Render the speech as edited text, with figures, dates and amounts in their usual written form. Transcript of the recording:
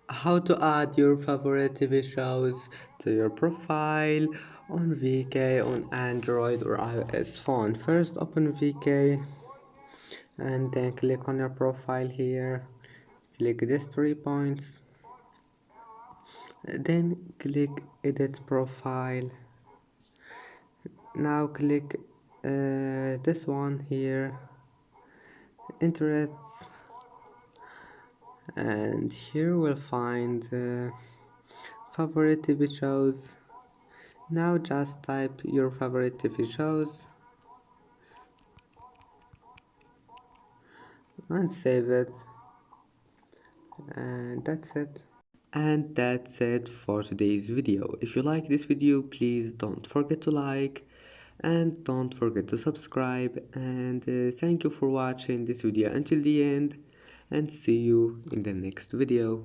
How to add your favorite TV shows to your profile on VK on Android or iOS phone. First open VK and then click on your profile here. Click these 3 points. Then click edit profile. Now click this one here, interests, and here we'll find favorite TV shows. Now just type your favorite TV shows and save it, and that's it. And that's it for today's video. If you like this video, please don't forget to like and don't forget to subscribe, and thank you for watching this video until the end, and see you in the next video.